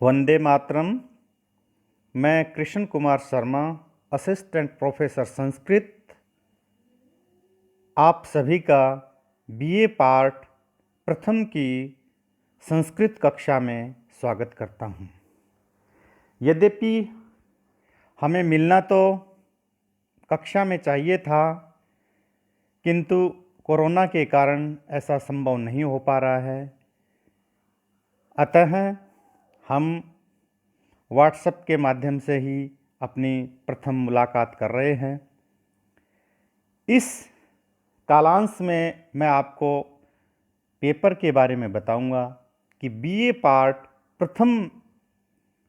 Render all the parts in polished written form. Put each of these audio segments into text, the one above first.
वंदे मातरम। मैं Krishna Kumar Sharma, assistant professor Sanskrit, आप सभी का बीए पार्ट प्रथम की संस्कृत कक्षा में स्वागत करता हूं। यद्यपि हमें मिलना तो कक्षा में चाहिए था, किंतु कोरोना के कारण ऐसा संभव नहीं हो पा रहा है। अतः हम व्हाट्सएप के माध्यम से ही अपनी प्रथम मुलाकात कर रहे हैं। इस कालांश में मैं आपको पेपर के बारे में बताऊंगा कि बीए पार्ट प्रथम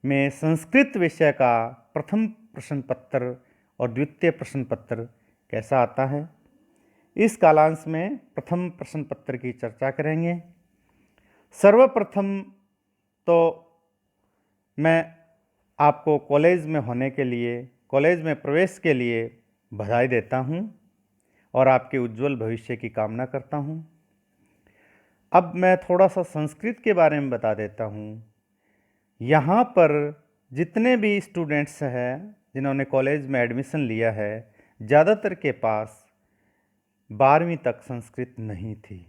में संस्कृत विषय का प्रथम प्रश्न पत्र और द्वितीय प्रश्न पत्र कैसा आता है। इस कालांश में प्रथम प्रश्न पत्र की चर्चा करेंगे। सर्वप्रथम तो मैं आपको कॉलेज में होने के लिए, कॉलेज में प्रवेश के लिए बधाई देता हूं और आपके उज्जवल भविष्य की कामना करता हूं। अब मैं थोड़ा सा संस्कृत के बारे में बता देता हूं। यहाँ पर जितने भी स्टूडेंट्स हैं जिन्होंने कॉलेज में एडमिशन लिया है, ज़्यादातर के पास 12वीं तक संस्कृत नहीं थी,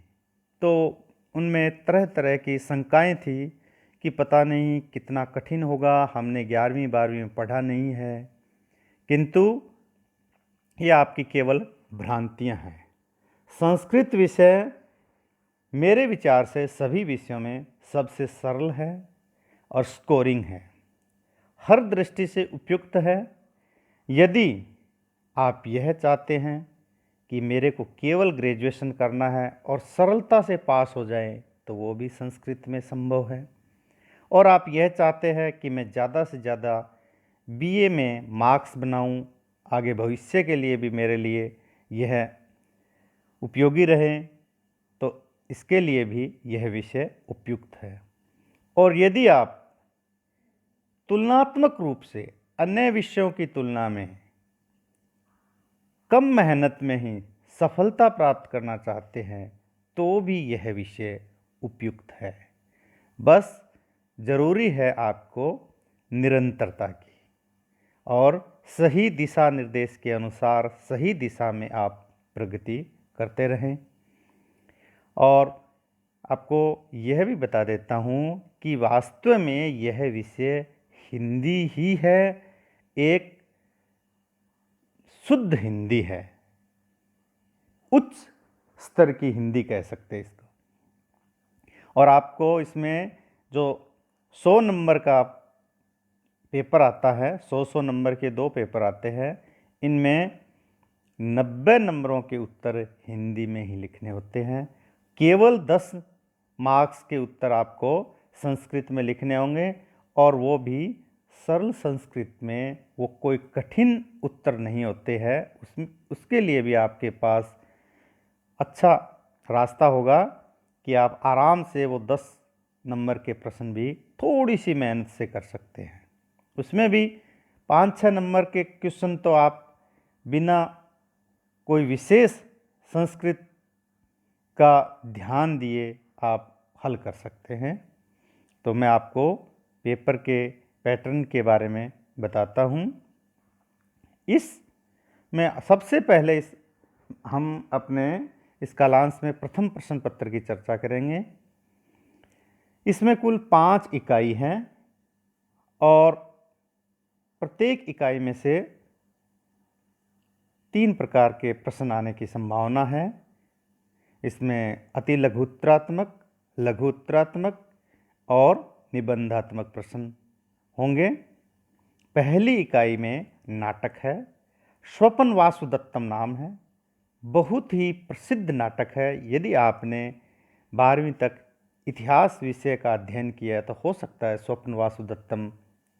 तो उनमें तरह तरह की शंकाएं थी कि पता नहीं कितना कठिन होगा, हमने 11वीं 12वीं में पढ़ा नहीं है। किंतु ये आपकी केवल भ्रांतियां हैं। संस्कृत विषय मेरे विचार से सभी विषयों में सबसे सरल है और स्कोरिंग है, हर दृष्टि से उपयुक्त है। यदि आप यह चाहते हैं कि मेरे को केवल ग्रेजुएशन करना है और सरलता से पास हो जाए, तो वो भी संस्कृत में संभव है। और आप यह चाहते हैं कि मैं ज़्यादा से ज़्यादा बीए में मार्क्स बनाऊं, आगे भविष्य के लिए भी मेरे लिए यह उपयोगी रहे, तो इसके लिए भी यह विषय उपयुक्त है। और यदि आप तुलनात्मक रूप से अन्य विषयों की तुलना में कम मेहनत में ही सफलता प्राप्त करना चाहते हैं, तो भी यह विषय उपयुक्त है। बस ज़रूरी है आपको निरंतरता की और सही दिशा निर्देश के अनुसार सही दिशा में आप प्रगति करते रहें। और आपको यह भी बता देता हूँ कि वास्तव में यह विषय हिंदी ही है, एक शुद्ध हिंदी है, उच्च स्तर की हिंदी कह सकते हैं इसको। और आपको इसमें जो 100 नंबर का पेपर आता है, 100 नंबर के 2 पेपर आते हैं, इनमें 90 नंबरों के उत्तर हिंदी में ही लिखने होते हैं। केवल 10 मार्क्स के उत्तर आपको संस्कृत में लिखने होंगे, और वो भी सरल संस्कृत में, वो कोई कठिन उत्तर नहीं होते हैं। उसके लिए भी आपके पास अच्छा रास्ता होगा कि आप आराम से वो 10 नंबर के प्रश्न भी थोड़ी सी मेहनत से कर सकते हैं। उसमें भी 5-6 नंबर के क्वेश्चन तो आप बिना कोई विशेष संस्कृत का ध्यान दिए आप हल कर सकते हैं। तो मैं आपको पेपर के पैटर्न के बारे में बताता हूँ। इसमें सबसे पहले हम अपने इस कालांश में प्रथम प्रश्न पत्र की चर्चा करेंगे। इसमें कुल 5 इकाई हैं और प्रत्येक इकाई में से 3 प्रकार के प्रश्न आने की संभावना है। इसमें अति लघुत्तरात्मक, लघुत्तरात्मक और निबंधात्मक प्रश्न होंगे। पहली इकाई में नाटक है। स्वपन वासुदत्तम नाम है, बहुत ही प्रसिद्ध नाटक है। यदि आपने 12वीं तक इतिहास विषय का अध्ययन किया है, तो हो सकता है स्वपन वासुदत्तम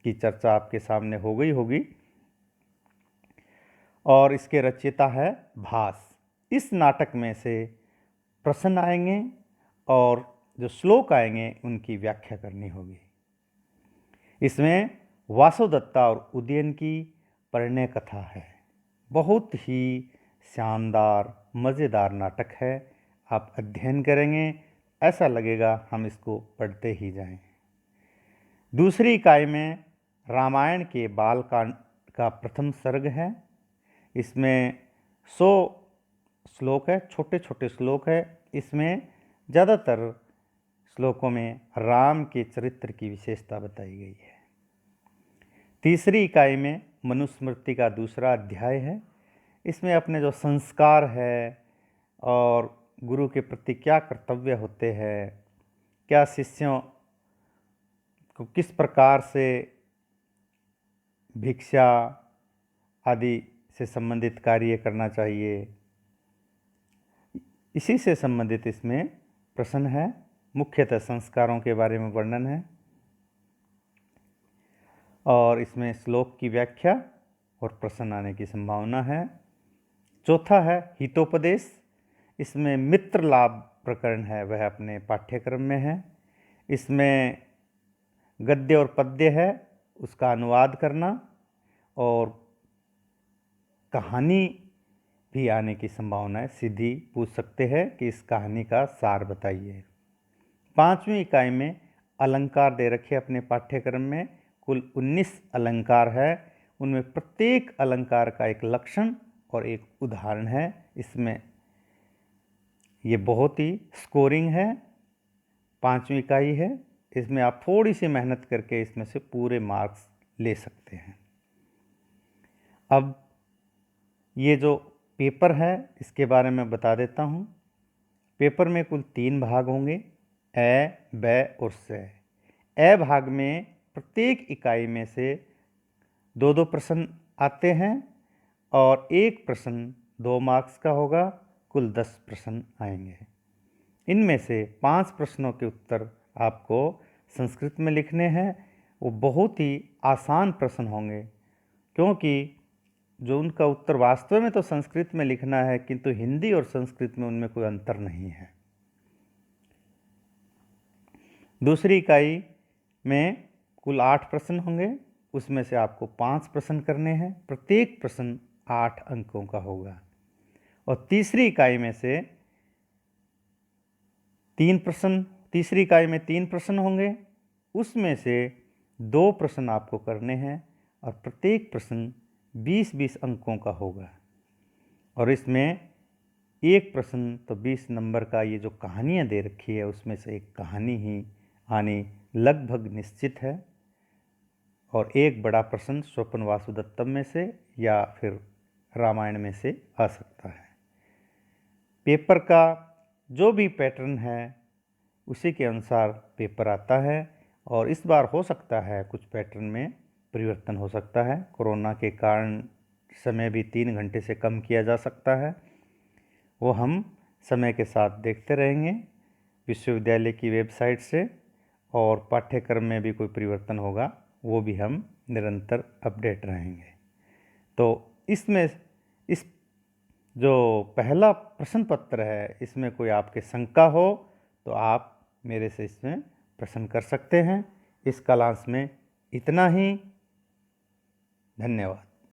की चर्चा आपके सामने हो गई होगी। और इसके रचयिता है भास। इस नाटक में से प्रश्न आएंगे और जो श्लोक आएंगे उनकी व्याख्या करनी होगी। इसमें वासुदत्ता और उदयन की परिणय कथा है। बहुत ही शानदार मज़ेदार नाटक है। आप अध्ययन करेंगे, ऐसा लगेगा हम इसको पढ़ते ही जाएं। दूसरी इकाई में रामायण के बालकांड का प्रथम सर्ग है। इसमें 100 श्लोक है, छोटे छोटे श्लोक है। इसमें ज़्यादातर श्लोकों में राम के चरित्र की विशेषता बताई गई है। तीसरी इकाई में मनुस्मृति का दूसरा अध्याय है। इसमें अपने जो संस्कार है और गुरु के प्रति क्या कर्तव्य होते हैं, क्या शिष्यों को किस प्रकार से भिक्षा आदि से संबंधित कार्य करना चाहिए, इसी से संबंधित इसमें प्रश्न है। मुख्यतः संस्कारों के बारे में वर्णन है और इसमें श्लोक की व्याख्या और प्रश्न आने की संभावना है। चौथा है हितोपदेश। इसमें मित्र लाभ प्रकरण है, वह अपने पाठ्यक्रम में है। इसमें गद्य और पद्य है, उसका अनुवाद करना और कहानी भी आने की संभावना है। सीधी पूछ सकते हैं कि इस कहानी का सार बताइए। पांचवीं इकाई में अलंकार दे रखे अपने पाठ्यक्रम में। कुल 19 अलंकार है। उनमें प्रत्येक अलंकार का एक लक्षण और एक उदाहरण है। इसमें ये बहुत ही स्कोरिंग है। पांचवीं इकाई है। इसमें आप थोड़ी सी मेहनत करके इसमें से पूरे मार्क्स ले सकते हैं। अब ये जो पेपर है इसके बारे में बता देता हूँ। पेपर में कुल 3 भाग होंगे, ए, ब और स। ए भाग में प्रत्येक इकाई में से 2-2 प्रश्न आते हैं और एक प्रश्न 2 मार्क्स का होगा। कुल 10 प्रश्न आएंगे। इनमें से 5 प्रश्नों के उत्तर आपको संस्कृत में लिखने हैं। वो बहुत ही आसान प्रश्न होंगे, क्योंकि जो उनका उत्तर वास्तव में तो संस्कृत में लिखना है, किंतु हिंदी और संस्कृत में उनमें कोई अंतर नहीं है। दूसरी इकाई में कुल 8 प्रश्न होंगे। उसमें से आपको 5 प्रश्न करने हैं। प्रत्येक प्रश्न 8 अंकों का होगा। और तीसरी इकाई में 3 प्रश्न होंगे। उसमें से 2 प्रश्न आपको करने हैं और प्रत्येक प्रश्न 20-20 अंकों का होगा। और इसमें एक प्रश्न तो 20 नंबर का, ये जो कहानियाँ दे रखी है उसमें से एक कहानी ही आनी लगभग निश्चित है। और एक बड़ा प्रश्न स्वपन वासुदत्तम में से या फिर रामायण में से आ सकता है। पेपर का जो भी पैटर्न है उसी के अनुसार पेपर आता है। और इस बार हो सकता है कुछ पैटर्न में परिवर्तन हो सकता है। कोरोना के कारण समय भी 3 घंटे से कम किया जा सकता है। वो हम समय के साथ देखते रहेंगे विश्वविद्यालय की वेबसाइट से। और पाठ्यक्रम में भी कोई परिवर्तन होगा वो भी हम निरंतर अपडेट रहेंगे। तो इसमें इस जो पहला प्रश्न पत्र है इसमें कोई आपके शंका हो तो आप मेरे से इसमें प्रश्न कर सकते हैं। इस क्लास में इतना ही। धन्यवाद।